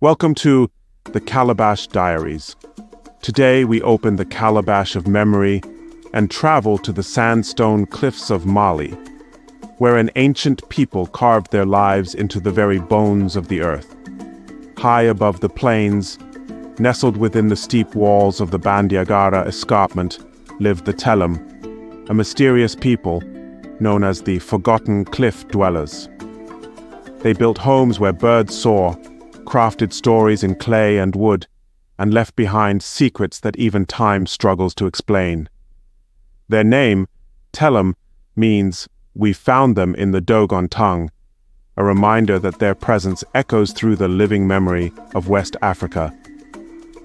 Welcome to the Calabash Diaries. Today we open the Calabash of memory and travel to the sandstone cliffs of Mali, where an ancient people carved their lives into the very bones of the earth. High above the plains, nestled within the steep walls of the Bandiagara Escarpment, lived the Tellem, a mysterious people known as the Forgotten Cliff Dwellers. They built homes where birds soar, crafted stories in clay and wood, and left behind secrets that even time struggles to explain. Their name, Tellem, means "we found them" in the Dogon tongue, a reminder that their presence echoes through the living memory of West Africa.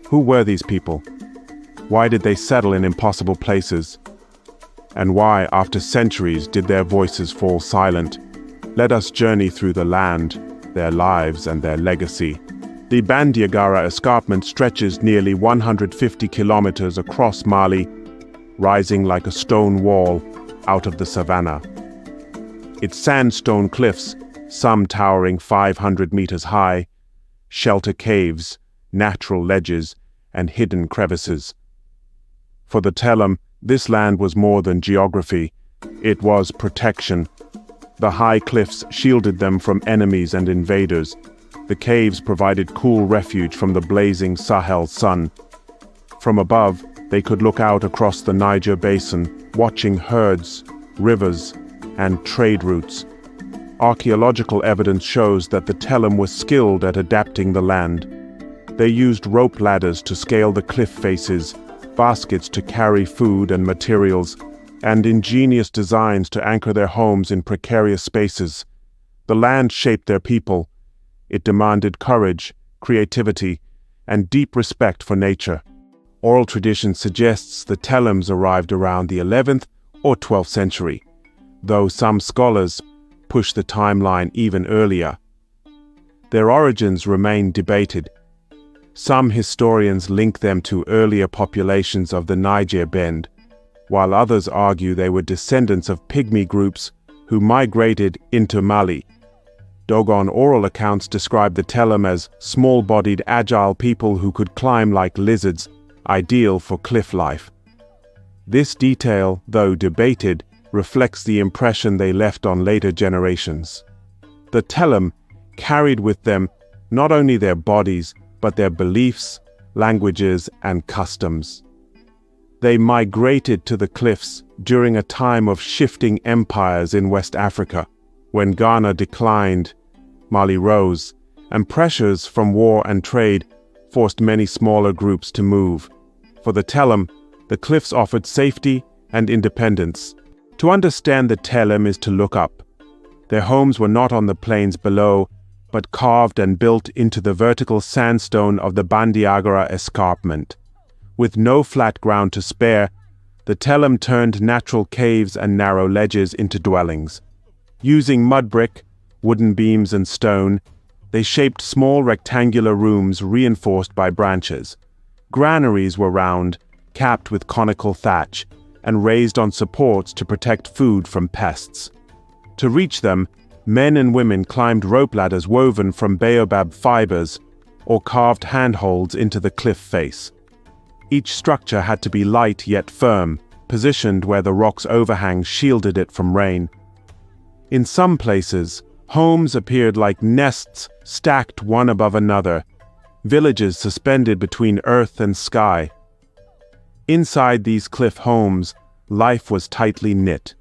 Who were these people? Why did they settle in impossible places? And why, after centuries, did their voices fall silent? Let us journey through the land, their lives and their legacy. The Bandiagara Escarpment stretches nearly 150 kilometers across Mali, rising like a stone wall out of the savannah. Its sandstone cliffs, some towering 500 meters high, shelter caves, natural ledges, and hidden crevices. For the Tellem, this land was more than geography. It was protection. The high cliffs shielded them from enemies and invaders. The caves provided cool refuge from the blazing Sahel sun. From above, they could look out across the Niger basin, watching herds, rivers, and trade routes. Archaeological evidence shows that the Tellem was skilled at adapting the land. They used rope ladders to scale the cliff faces, baskets to carry food and materials, and ingenious designs to anchor their homes in precarious spaces. The land shaped their people. It demanded courage, creativity, and deep respect for nature. Oral tradition suggests the Tellems arrived around the 11th or 12th century, though some scholars push the timeline even earlier. Their origins remain debated. Some historians link them to earlier populations of the Niger Bend, while others argue they were descendants of pygmy groups who migrated into Mali. Dogon oral accounts describe the Tellem as small-bodied, agile people who could climb like lizards, ideal for cliff life. This detail, though debated, reflects the impression they left on later generations. The Tellem carried with them not only their bodies, but their beliefs, languages, and customs. They migrated to the cliffs during a time of shifting empires in West Africa. When Ghana declined, Mali rose, and pressures from war and trade forced many smaller groups to move. For the Tellem, the cliffs offered safety and independence. To understand the Tellem is to look up. Their homes were not on the plains below, but carved and built into the vertical sandstone of the Bandiagara Escarpment. With no flat ground to spare, the Tellem turned natural caves and narrow ledges into dwellings. Using mud brick, wooden beams and stone, they shaped small rectangular rooms reinforced by branches. Granaries were round, capped with conical thatch, and raised on supports to protect food from pests. To reach them, men and women climbed rope ladders woven from baobab fibers or carved handholds into the cliff face. Each structure had to be light yet firm, positioned where the rock's overhang shielded it from rain. In some places, homes appeared like nests stacked one above another, villages suspended between earth and sky. Inside these cliff homes, life was tightly knit.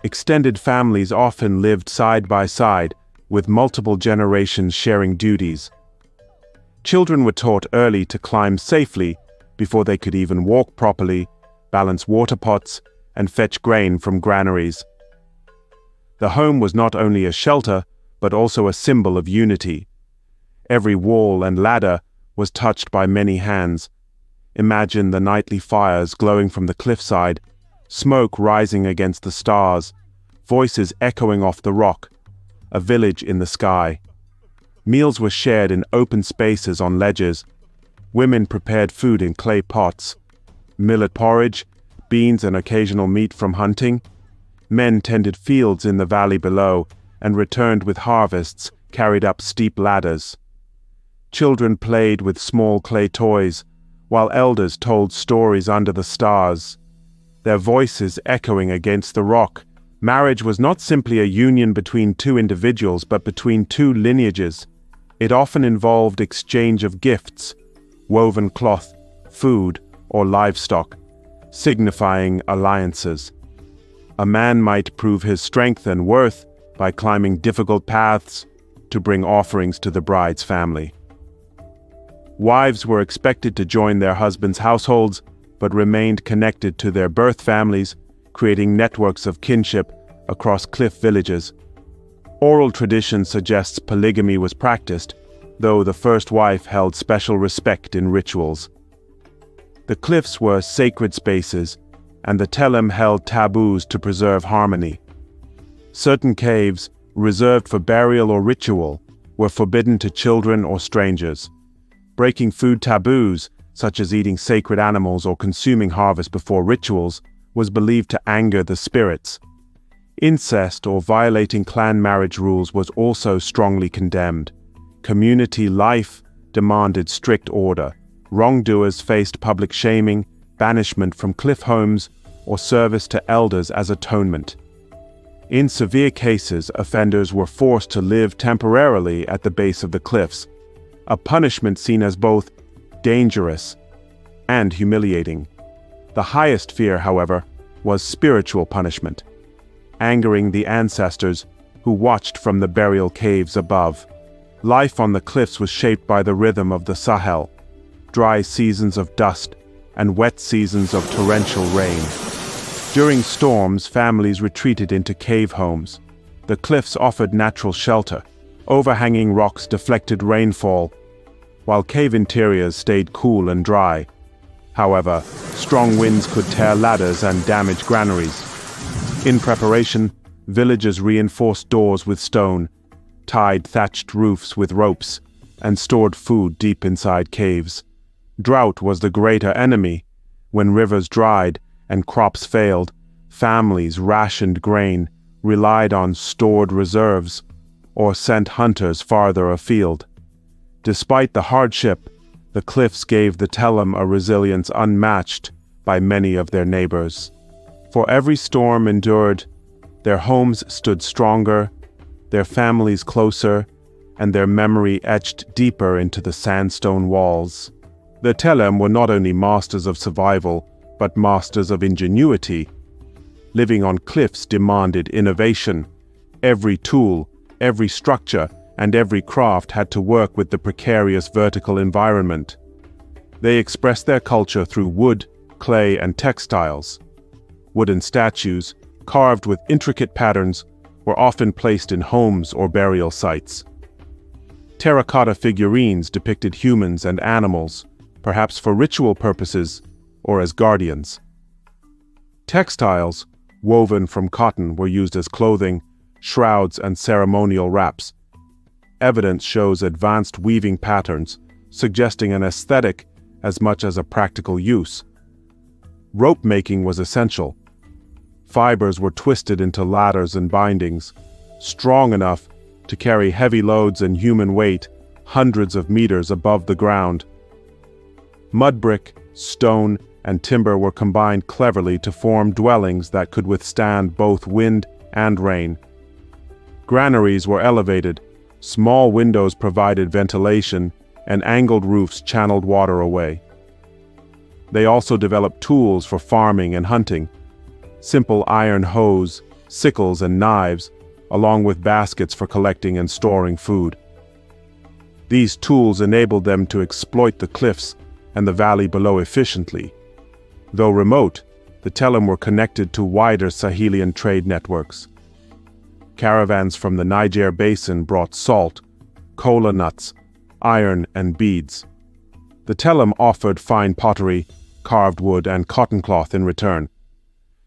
Extended families often lived side by side, with multiple generations sharing duties. Children were taught early to climb safely before they could even walk properly, balance water pots, and fetch grain from granaries. The home was not only a shelter, but also a symbol of unity. Every wall and ladder was touched by many hands. Imagine the nightly fires glowing from the cliffside, smoke rising against the stars, voices echoing off the rock, a village in the sky. Meals were shared in open spaces on ledges. Women prepared food in clay pots. Millet porridge, beans and occasional meat from hunting. Men tended fields in the valley below and returned with harvests carried up steep ladders. Children played with small clay toys, while elders told stories under the stars, their voices echoing against the rock. Marriage was not simply a union between two individuals, but between two lineages. It often involved exchange of gifts, woven cloth, food, or livestock, signifying alliances. A man might prove his strength and worth by climbing difficult paths to bring offerings to the bride's family. Wives were expected to join their husbands' households, but remained connected to their birth families, creating networks of kinship across cliff villages. Oral tradition suggests polygamy was practiced, though the first wife held special respect in rituals. The cliffs were sacred spaces, and the Tellem held taboos to preserve harmony. Certain caves, reserved for burial or ritual, were forbidden to children or strangers. Breaking food taboos, such as eating sacred animals or consuming harvest before rituals, was believed to anger the spirits. Incest or violating clan marriage rules was also strongly condemned. Community life demanded strict order. Wrongdoers faced public shaming, banishment from cliff homes, or service to elders as atonement. In severe cases, offenders were forced to live temporarily at the base of the cliffs, a punishment seen as both dangerous and humiliating. The highest fear, however, was spiritual punishment, angering the ancestors who watched from the burial caves above. Life on the cliffs was shaped by the rhythm of the Sahel, dry seasons of dust and wet seasons of torrential rain. During storms, families retreated into cave homes. The cliffs offered natural shelter. Overhanging rocks deflected rainfall, while cave interiors stayed cool and dry. However, strong winds could tear ladders and damage granaries. In preparation, villagers reinforced doors with stone, tied thatched roofs with ropes, and stored food deep inside caves. Drought was the greater enemy. When rivers dried and crops failed, families rationed grain, relied on stored reserves, or sent hunters farther afield. Despite the hardship, the cliffs gave the Tellem a resilience unmatched by many of their neighbors. For every storm endured, their homes stood stronger, their families closer, and their memory etched deeper into the sandstone walls. The Tellem were not only masters of survival, but masters of ingenuity. Living on cliffs demanded innovation. Every tool, every structure, and every craft had to work with the precarious vertical environment. They expressed their culture through wood, clay, and textiles. Wooden statues, carved with intricate patterns, were often placed in homes or burial sites. Terracotta figurines depicted humans and animals, perhaps for ritual purposes or as guardians. Textiles, woven from cotton, were used as clothing, shrouds, and ceremonial wraps. Evidence shows advanced weaving patterns, suggesting an aesthetic as much as a practical use. Rope making was essential. Fibers were twisted into ladders and bindings, strong enough to carry heavy loads and human weight hundreds of meters above the ground. Mud brick, stone, and timber were combined cleverly to form dwellings that could withstand both wind and rain. Granaries were elevated, small windows provided ventilation, and angled roofs channeled water away. They also developed tools for farming and hunting, simple iron hoes, sickles, and knives, along with baskets for collecting and storing food. These tools enabled them to exploit the cliffs and the valley below efficiently. Though remote, the Tellem were connected to wider Sahelian trade networks. Caravans from the Niger basin brought salt, kola nuts, iron, and beads. The Tellem offered fine pottery, carved wood, and cotton cloth in return.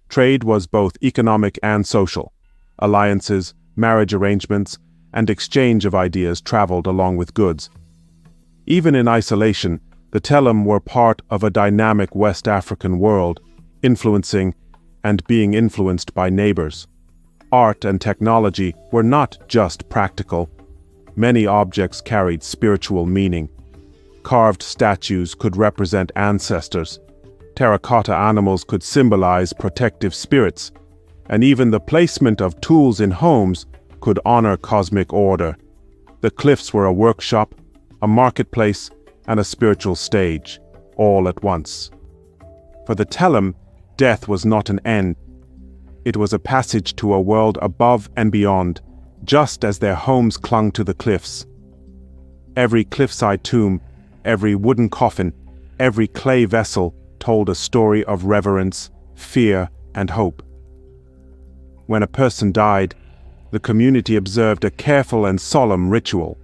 Trade was both economic and social. Alliances, marriage arrangements, and exchange of ideas traveled along with goods. Even in isolation, the Tellem were part of a dynamic West African world, influencing and being influenced by neighbors. Art and technology were not just practical. Many objects carried spiritual meaning. Carved statues could represent ancestors. Terracotta animals could symbolize protective spirits, and even the placement of tools in homes could honor cosmic order. The cliffs were a workshop, a marketplace, and a spiritual stage, all at once. For the Tellem, death was not an end. It was a passage to a world above and beyond, just as their homes clung to the cliffs. Every cliffside tomb, every wooden coffin, every clay vessel told a story of reverence, fear, and hope. When a person died, the community observed a careful and solemn ritual.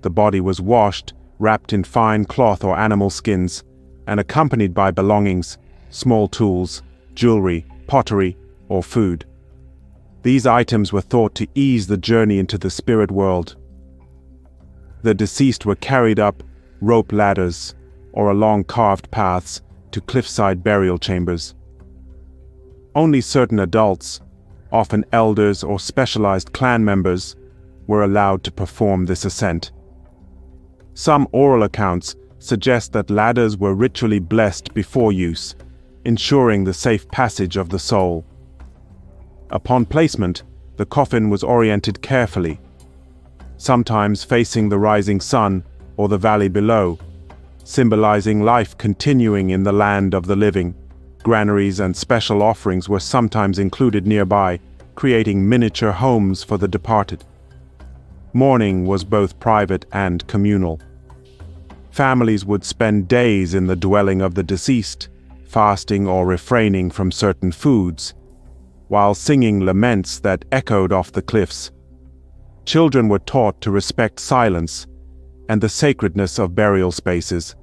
The body was washed, wrapped in fine cloth or animal skins, and accompanied by belongings, small tools, jewelry, pottery, or food. These items were thought to ease the journey into the spirit world. The deceased were carried up rope ladders or along carved paths to cliffside burial chambers. Only certain adults, often elders or specialized clan members, were allowed to perform this ascent. Some oral accounts suggest that ladders were ritually blessed before use, ensuring the safe passage of the soul. Upon placement, the coffin was oriented carefully, sometimes facing the rising sun or the valley below, symbolizing life continuing in the land of the living. Granaries and special offerings were sometimes included nearby, creating miniature homes for the departed. Mourning was both private and communal. Families would spend days in the dwelling of the deceased, fasting or refraining from certain foods, while singing laments that echoed off the cliffs. Children were taught to respect silence and the sacredness of burial spaces.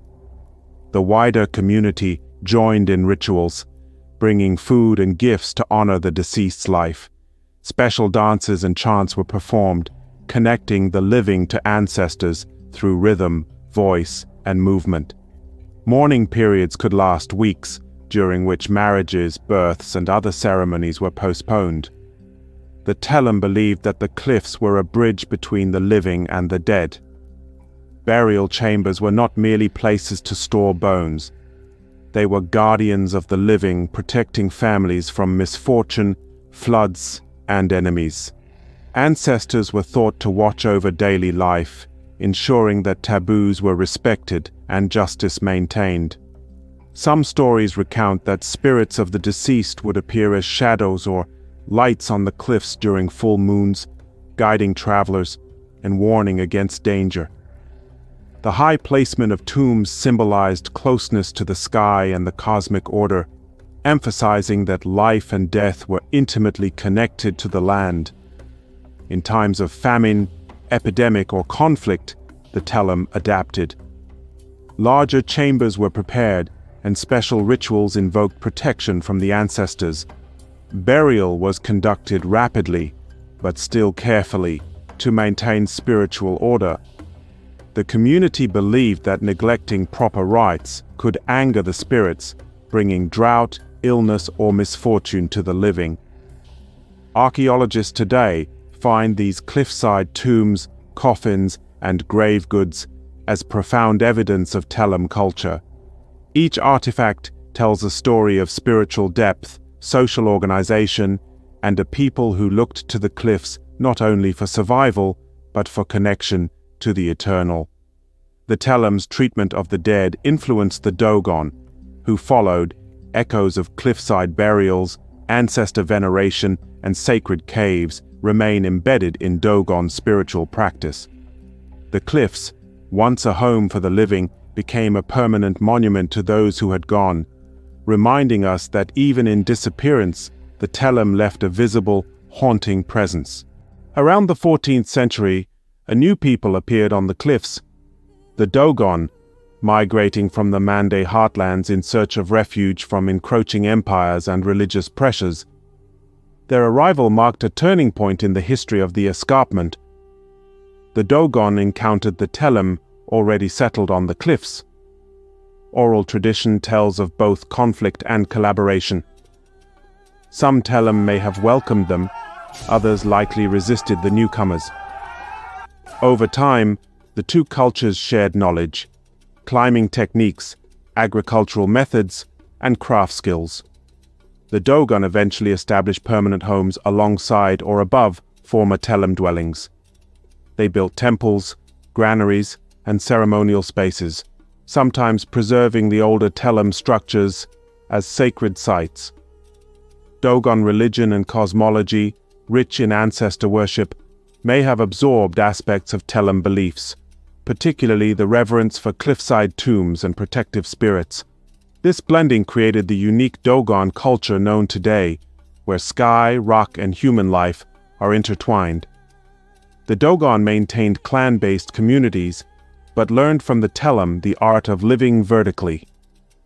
The wider community joined in rituals, bringing food and gifts to honor the deceased's life. Special dances and chants were performed, connecting the living to ancestors through rhythm, voice, and movement. Mourning periods could last weeks, during which marriages, births, and other ceremonies were postponed. The Tellem believed that the cliffs were a bridge between the living and the dead. Burial chambers were not merely places to store bones. They were guardians of the living, protecting families from misfortune, floods, and enemies. Ancestors were thought to watch over daily life, ensuring that taboos were respected and justice maintained. Some stories recount that spirits of the deceased would appear as shadows or lights on the cliffs during full moons, guiding travelers and warning against danger. The high placement of tombs symbolized closeness to the sky and the cosmic order, emphasizing that life and death were intimately connected to the land. In times of famine, epidemic, or conflict, the Tellem adapted. Larger chambers were prepared, and special rituals invoked protection from the ancestors. Burial was conducted rapidly, but still carefully, to maintain spiritual order. The community believed that neglecting proper rites could anger the spirits, bringing drought, illness, or misfortune to the living. Archaeologists today find these cliffside tombs, coffins, and grave goods as profound evidence of Tellem culture. Each artifact tells a story of spiritual depth, social organization, and a people who looked to the cliffs not only for survival, but for connection to the eternal. The Tellem's treatment of the dead influenced the Dogon, who followed. Echoes of cliffside burials, ancestor veneration, and sacred caves remain embedded in Dogon spiritual practice. The cliffs, once a home for the living, became a permanent monument to those who had gone, reminding us that even in disappearance, the Tellem left a visible, haunting presence. Around the 14th century, a new people appeared on the cliffs, the Dogon, migrating from the Mande heartlands in search of refuge from encroaching empires and religious pressures. Their arrival marked a turning point in the history of the escarpment. The Dogon encountered the Tellem, already settled on the cliffs. Oral tradition tells of both conflict and collaboration. Some Tellem may have welcomed them, others likely resisted the newcomers. Over time, the two cultures shared knowledge, climbing techniques, agricultural methods, and craft skills. The Dogon eventually established permanent homes alongside or above former Tellem dwellings. They built temples, granaries, and ceremonial spaces, sometimes preserving the older Tellem structures as sacred sites. Dogon religion and cosmology, rich in ancestor worship, may have absorbed aspects of Tellem beliefs, particularly the reverence for cliffside tombs and protective spirits. This blending created the unique Dogon culture known today, where sky, rock, and human life are intertwined. The Dogon maintained clan-based communities, but learned from the Tellem the art of living vertically.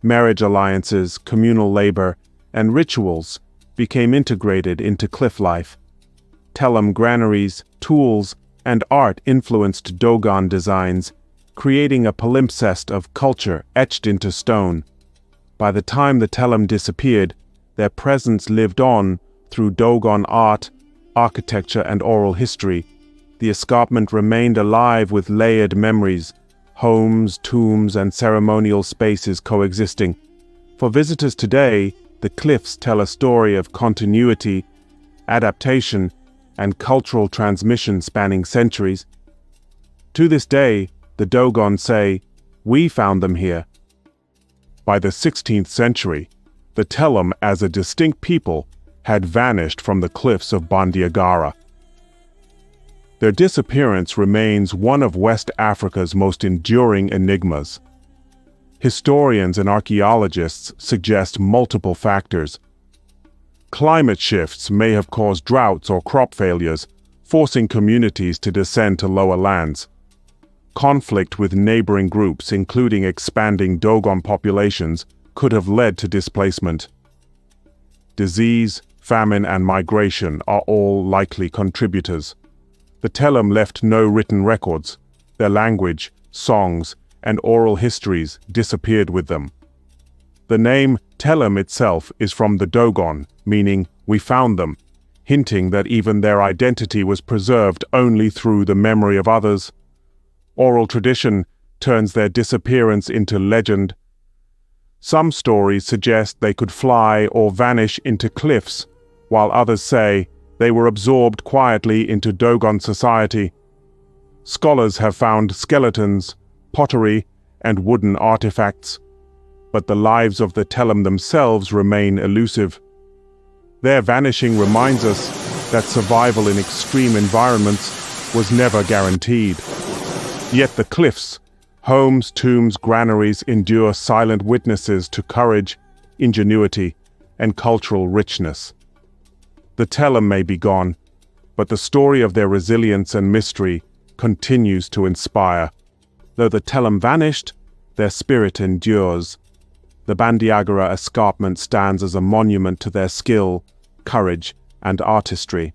Marriage alliances, communal labor, and rituals became integrated into cliff life. Tellem granaries, tools, and art influenced Dogon designs, creating a palimpsest of culture etched into stone. By the time the Tellem disappeared, their presence lived on through Dogon art, architecture, and oral history. The escarpment remained alive with layered memories, homes, tombs, and ceremonial spaces coexisting. For visitors today, the cliffs tell a story of continuity, adaptation, and cultural transmission spanning centuries. To this day, the Dogon say, "We found them here." By the 16th century, the Tellem as a distinct people had vanished from the cliffs of Bandiagara. Their disappearance remains one of West Africa's most enduring enigmas. Historians and archaeologists suggest multiple factors. Climate shifts may have caused droughts or crop failures, forcing communities to descend to lower lands. Conflict with neighboring groups, including expanding Dogon populations, could have led to displacement. Disease, famine, and migration are all likely contributors. The Tellem left no written records. Their language, songs, and oral histories disappeared with them. The name Tellem itself is from the Dogon, meaning "we found them," hinting that even their identity was preserved only through the memory of others. Oral tradition turns their disappearance into legend. Some stories suggest they could fly or vanish into cliffs, while others say they were absorbed quietly into Dogon society. Scholars have found skeletons, pottery, and wooden artifacts, but the lives of the Tellem themselves remain elusive. Their vanishing reminds us that survival in extreme environments was never guaranteed. Yet the cliffs, homes, tombs, granaries endure silent witnesses to courage, ingenuity, and cultural richness. The Tellem may be gone, but the story of their resilience and mystery continues to inspire. Though the Tellem vanished, their spirit endures. The Bandiagara Escarpment stands as a monument to their skill, courage, and artistry.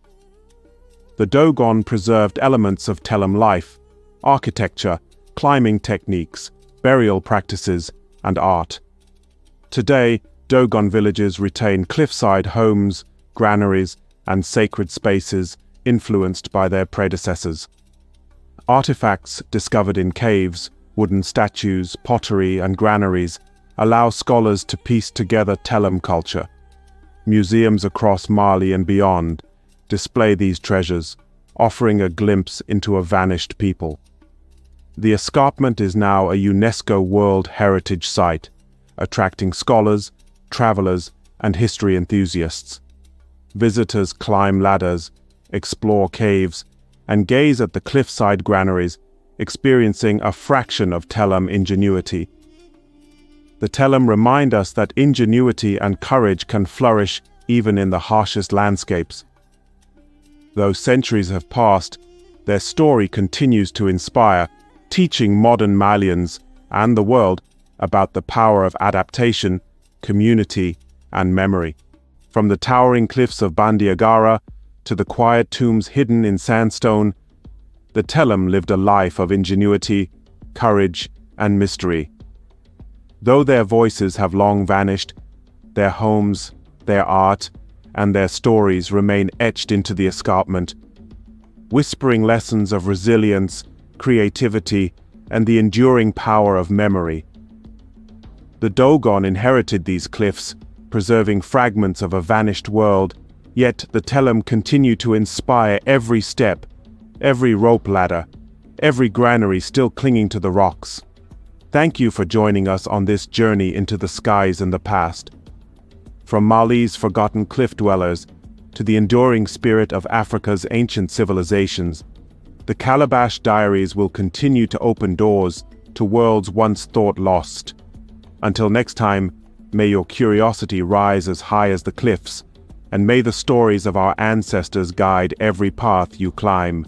The Dogon preserved elements of Tellem life, architecture, climbing techniques, burial practices, and art. Today, Dogon villages retain cliffside homes, granaries, and sacred spaces influenced by their predecessors. Artifacts discovered in caves, wooden statues, pottery, and granaries allow scholars to piece together Tellem culture. Museums across Mali and beyond display these treasures, offering a glimpse into a vanished people. The escarpment is now a UNESCO World Heritage Site, attracting scholars, travelers, and history enthusiasts. Visitors climb ladders, explore caves, and gaze at the cliffside granaries, experiencing a fraction of Tellem ingenuity. The Tellem remind us that ingenuity and courage can flourish even in the harshest landscapes. Though centuries have passed, their story continues to inspire, teaching modern Malians and the world about the power of adaptation, community, and memory. From the towering cliffs of Bandiagara to the quiet tombs hidden in sandstone, the Tellem lived a life of ingenuity, courage, and mystery. Though their voices have long vanished, their homes, their art, and their stories remain etched into the escarpment, whispering lessons of resilience, creativity, and the enduring power of memory. The Dogon inherited these cliffs, preserving fragments of a vanished world, yet the Tellem continue to inspire every step, every rope ladder, every granary still clinging to the rocks. Thank you for joining us on this journey into the skies and the past. From Mali's forgotten cliff dwellers to the enduring spirit of Africa's ancient civilizations, the Calabash Diaries will continue to open doors to worlds once thought lost. Until next time, may your curiosity rise as high as the cliffs, and may the stories of our ancestors guide every path you climb.